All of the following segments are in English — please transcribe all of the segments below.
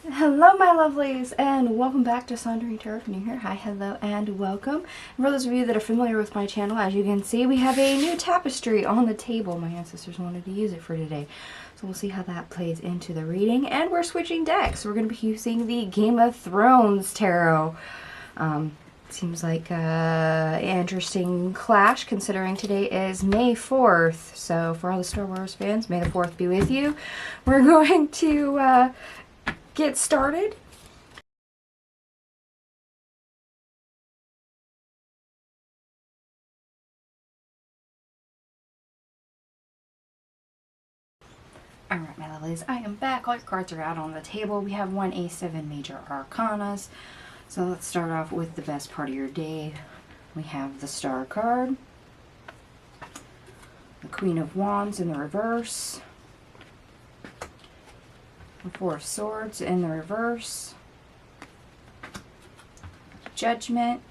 Hello my lovelies and welcome back to Sundering Tarot. If you're new here, hi, hello and welcome. And for those of you that are familiar with my channel, as you can see, we have a new tapestry on the table. My ancestors wanted to use it for today. So we'll see how that plays into the reading. And we're switching decks. We're going to be using the Game of Thrones Tarot. Seems like an interesting clash considering today is May 4th. So for all the Star Wars fans, May the 4th be with you. We're going to get started. Alright, my lovelies, I am back. All your cards are out on the table. We have one A7 Major Arcanas. So let's start off with the best part of your day. We have the Star card, the Queen of Wands in the reverse, the Four of Swords in the reverse, Judgment,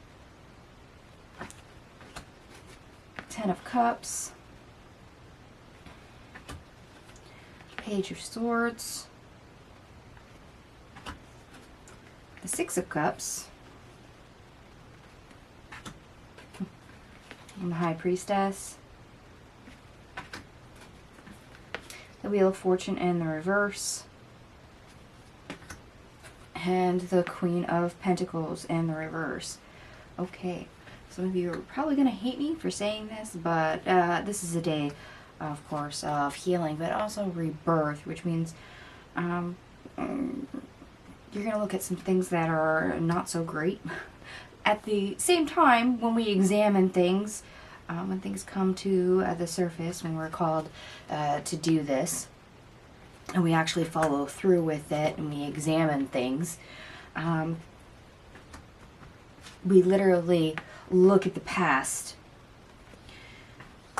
Ten of Cups, Page of Swords, the Six of Cups, and the High Priestess, the Wheel of Fortune in the reverse, and the Queen of Pentacles in the reverse. Okay, some of you are probably going to hate me for saying this, but this is a day, of course, of healing, but also rebirth, which means you're going to look at some things that are not so great. At the same time, when we examine things, when things come to the surface, when we're called to do this, and we actually follow through with it, and we examine things, we literally look at the past,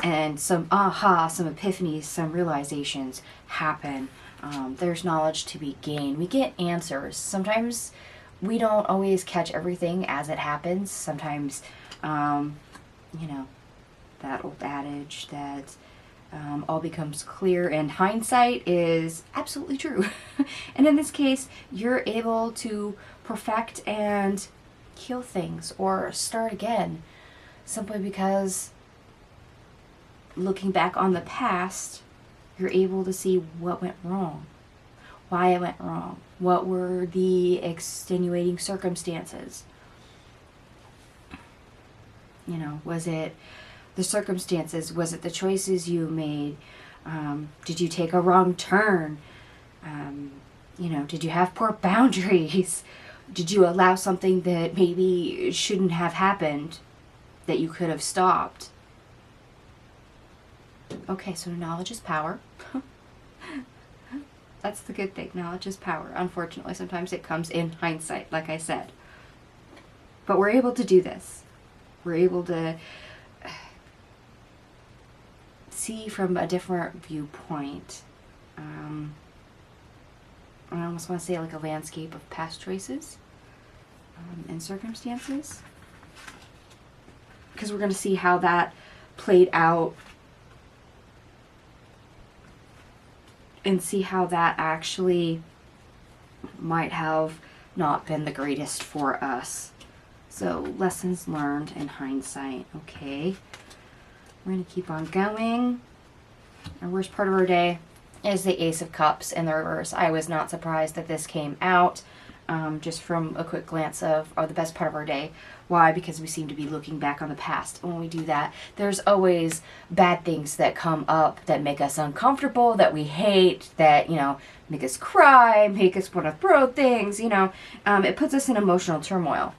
and some some epiphanies, some realizations happen. There's knowledge to be gained. We get answers. Sometimes we don't always catch everything as it happens. Sometimes, you know, that old adage that all becomes clear in hindsight is absolutely true. And in this case, you're able to perfect and heal things or start again simply because looking back on the past, you're able to see what went wrong, why it went wrong, what were the extenuating circumstances. You know, was it the circumstances? Was it the choices you made? Did you take a wrong turn? You know, did you have poor boundaries? Did you allow something that maybe shouldn't have happened that you could have stopped? Okay, so knowledge is power. That's the good thing. Knowledge is power. Unfortunately, sometimes it comes in hindsight, like I said. But we're able to do this. We're able to see from a different viewpoint. I almost want to say like a landscape of past choices and circumstances. Because we're going to see how that played out and see how that actually might have not been the greatest for us. So, lessons learned in hindsight. Okay. We're going to keep on going. Our worst part of our day is the Ace of Cups in the reverse. I was not surprised that this came out just from a quick glance of the best part of our day. Why? Because we seem to be looking back on the past. And when we do that, there's always bad things that come up that make us uncomfortable, that we hate, that, you know, make us cry, make us want to throw things, you know. It puts us in emotional turmoil.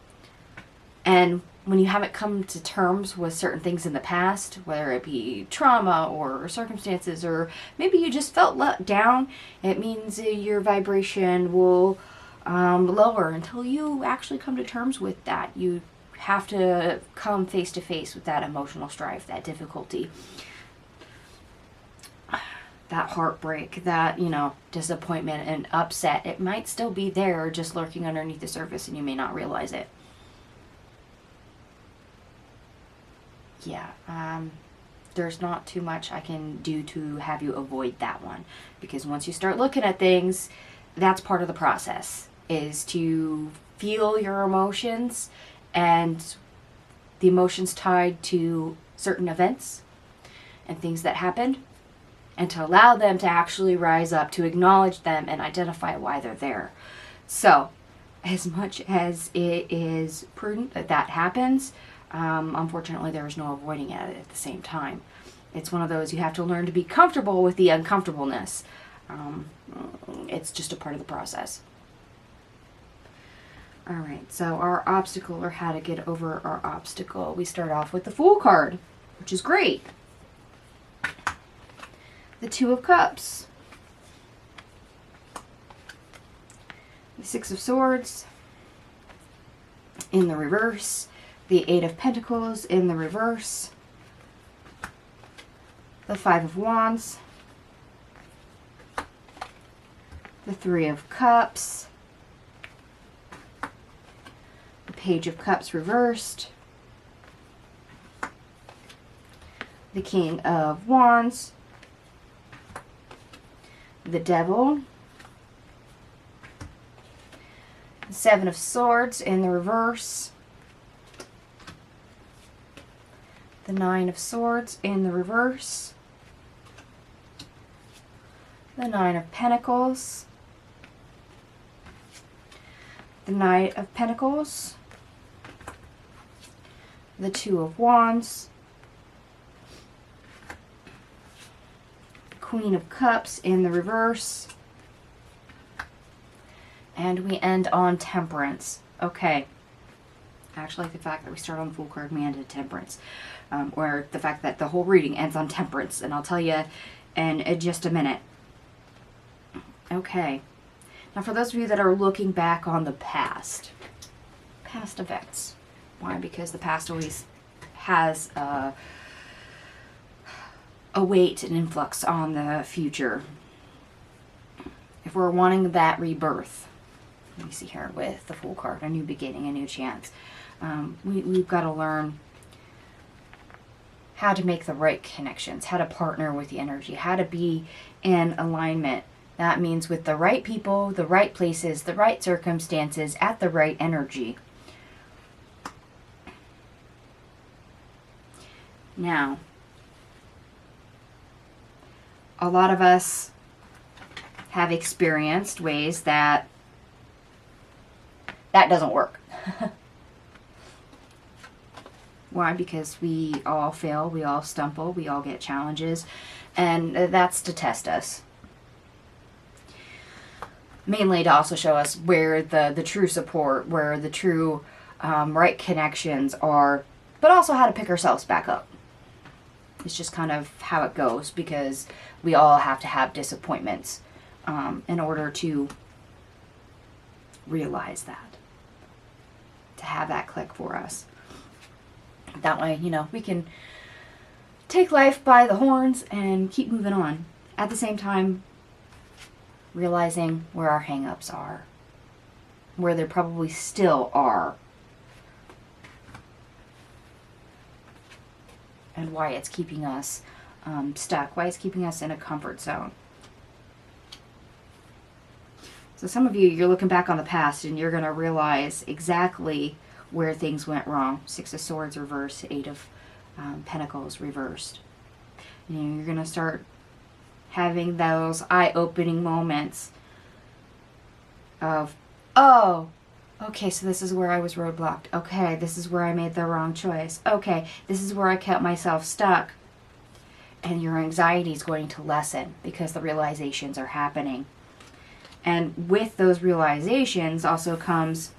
And when you haven't come to terms with certain things in the past, whether it be trauma or circumstances, or maybe you just felt let down, it means your vibration will lower until you actually come to terms with that. You have to come face to face with that emotional strife, that difficulty, that heartbreak, that, you know, disappointment and upset. It might still be there, just lurking underneath the surface, and you may not realize it. Yeah, there's not too much I can do to have you avoid that one, because once you start looking at things, that's part of the process, is to feel your emotions and the emotions tied to certain events and things that happened, and to allow them to actually rise up, to acknowledge them and identify why they're there. So, as much as it is prudent that that happens, unfortunately there is no avoiding it at the same time. It's one of those, you have to learn to be comfortable with the uncomfortableness. It's just a part of the process. Alright, so our obstacle, or how to get over our obstacle. We start off with the Fool card, which is great. The Two of Cups. The Six of Swords in the reverse. The Eight of Pentacles in the reverse. The Five of Wands. The Three of Cups. The Page of Cups reversed. The King of Wands. The Devil. The Seven of Swords in the reverse. The Nine of Swords in the reverse. The Nine of Pentacles. The Knight of Pentacles. The Two of Wands. Queen of Cups in the reverse. And we end on Temperance. Okay. I actually like the fact that we start on the Fool card and we end at Temperance. Or the fact that the whole reading ends on Temperance. And I'll tell you in just a minute. Okay. Now for those of you that are looking back on the past events. Why? Because the past always has a weight and influx on the future. If we're wanting that rebirth, let me see here with the Fool card, a new beginning, a new chance. We've got to learn how to make the right connections, how to partner with the energy, how to be in alignment. That means with the right people, the right places, the right circumstances, at the right energy. Now, a lot of us have experienced ways that doesn't work. Why? Because we all fail, we all stumble, we all get challenges, and that's to test us. Mainly to also show us where the true support, where the true right connections are, but also how to pick ourselves back up. It's just kind of how it goes, because we all have to have disappointments in order to realize that, to have that click for us. That way, you know, we can take life by the horns and keep moving on. At the same time, realizing where our hang-ups are, where there probably still are, and why it's keeping us stuck, why it's keeping us in a comfort zone. So some of you, you're looking back on the past and you're going to realize exactly where things went wrong. Six of Swords reversed, Eight of Pentacles reversed. You know, you're going to start having those eye-opening moments of, oh, okay, so this is where I was roadblocked. Okay, this is where I made the wrong choice. Okay, this is where I kept myself stuck. And your anxiety is going to lessen because the realizations are happening. And with those realizations also comes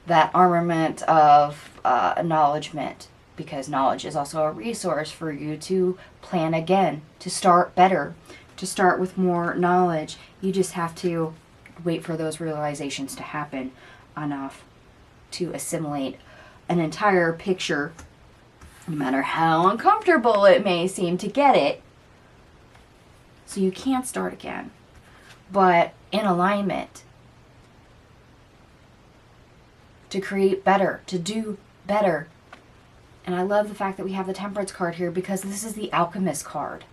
that armament of acknowledgement, because knowledge is also a resource for you to plan again, to start better, to start with more knowledge. You just have to wait for those realizations to happen enough to assimilate an entire picture, no matter how uncomfortable it may seem to get it. So you can't start again, but in alignment, to create better, to do better. And I love the fact that we have the Temperance card here, because this is the Alchemist card.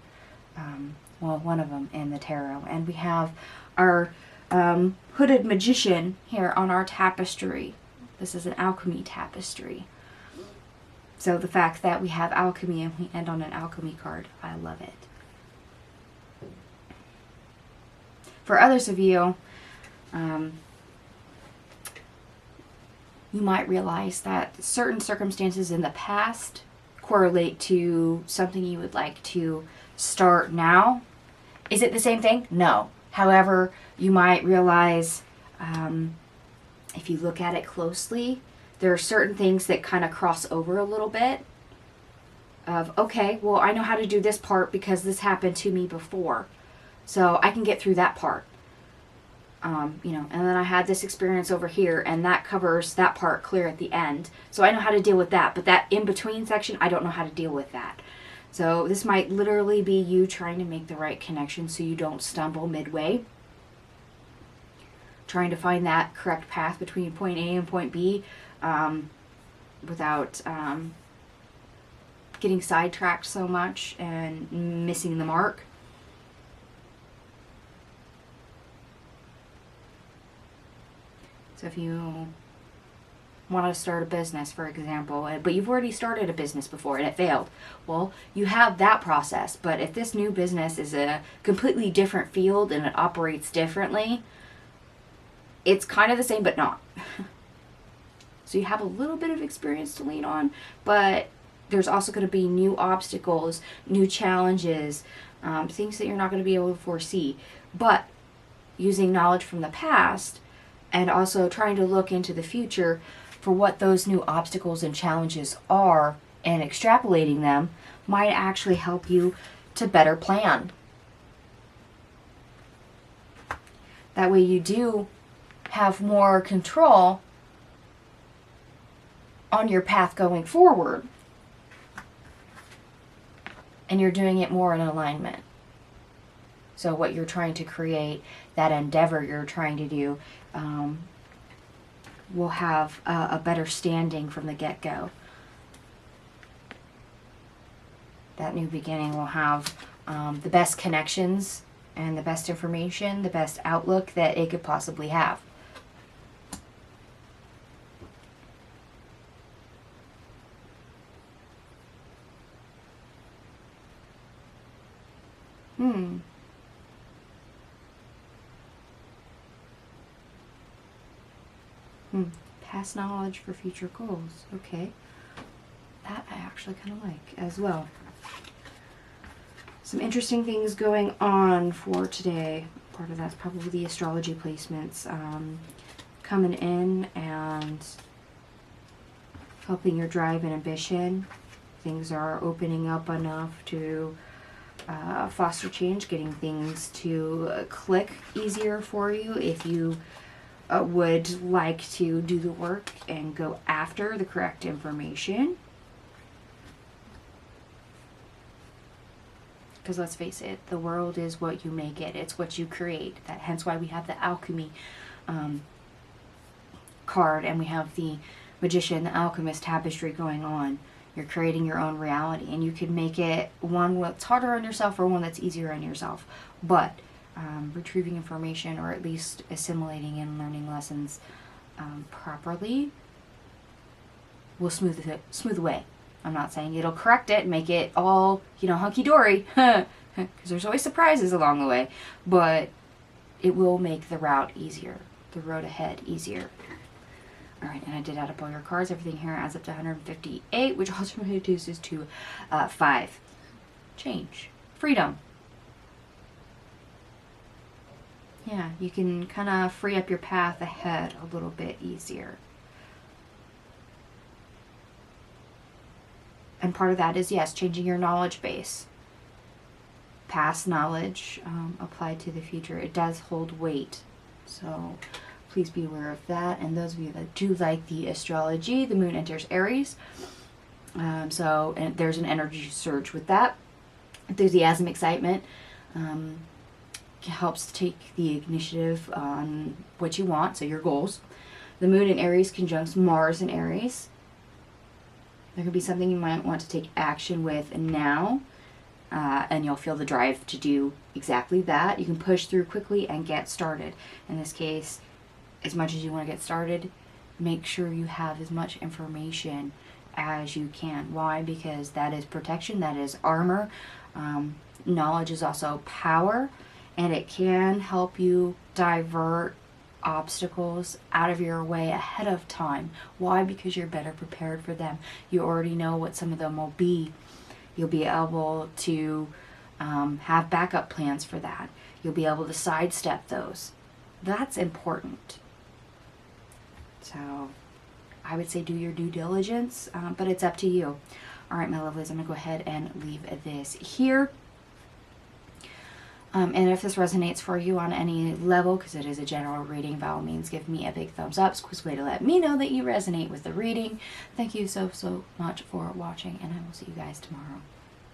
Well, one of them in the tarot. And we have our hooded magician here on our tapestry. This is an alchemy tapestry. So the fact that we have alchemy and we end on an alchemy card, I love it. For others of you, you might realize that certain circumstances in the past correlate to something you would like to start now. Is it the same thing? No. However, you might realize, if you look at it closely, there are certain things that kind of cross over a little bit of, okay, well, I know how to do this part because this happened to me before. So I can get through that part. You know, and then I had this experience over here, and that covers that part clear at the end. So I know how to deal with that, but that in-between section, I don't know how to deal with that. So this might literally be you trying to make the right connection so you don't stumble midway. Trying to find that correct path between point A and point B without getting sidetracked so much and missing the mark. So if you want to start a business, for example, but you've already started a business before and it failed, well, you have that process. But if this new business is a completely different field and it operates differently, it's kind of the same but not. So you have a little bit of experience to lean on, but there's also going to be new obstacles, new challenges, things that you're not going to be able to foresee. But using knowledge from the past and also trying to look into the future for what those new obstacles and challenges are and extrapolating them might actually help you to better plan. That way you do have more control on your path going forward, and you're doing it more in alignment. So what you're trying to create, that endeavor you're trying to do, will have a better standing from the get-go. That new beginning will have the best connections and the best information, the best outlook that it could possibly have. Past knowledge for future goals. Okay. That I actually kind of like as well. Some interesting things going on for today. Part of that's probably the astrology placements coming in and helping your drive and ambition. Things are opening up enough to foster change, getting things to click easier for you if you would like to do the work and go after the correct information. Because let's face it, the world is what you make it. It's what you create. Hence why we have the alchemy card, and we have the magician, the alchemist tapestry going on. You're creating your own reality, and you can make it one that's harder on yourself or one that's easier on yourself. But retrieving information, or at least assimilating and learning lessons properly, will smooth the way. I'm not saying it'll correct it and make it all, hunky-dory, because there's always surprises along the way, but it will make the route easier, the road ahead easier. All right, and I did add up all your cards. Everything here adds up to 158, which ultimately reduces to 5. Change. Freedom. Yeah, you can kind of free up your path ahead a little bit easier. And part of that is, yes, changing your knowledge base. Past knowledge applied to the future. It does hold weight. So please be aware of that. And those of you that do like the astrology, the moon enters Aries. And there's an energy surge with that. Enthusiasm, excitement. Helps take the initiative on what you want, so your goals. The moon in Aries conjuncts Mars in Aries. There could be something you might want to take action with now. and you'll feel the drive to do exactly that. You can push through quickly and get started. In this case, as much as you want to get started, make sure you have as much information as you can. Why? Because that is protection, that is armor. Knowledge is also power, and it can help you divert obstacles out of your way ahead of time. Why? Because you're better prepared for them. You already know what some of them will be. You'll be able to have backup plans for that. You'll be able to sidestep those. That's important. So I would say do your due diligence, but it's up to you. All right, my lovelies, I'm going to go ahead and leave this here. And if this resonates for you on any level, because it is a general reading, by all means, give me a big thumbs up. It's a quick way to let me know that you resonate with the reading. Thank you so much for watching, and I will see you guys tomorrow.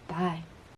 Bye.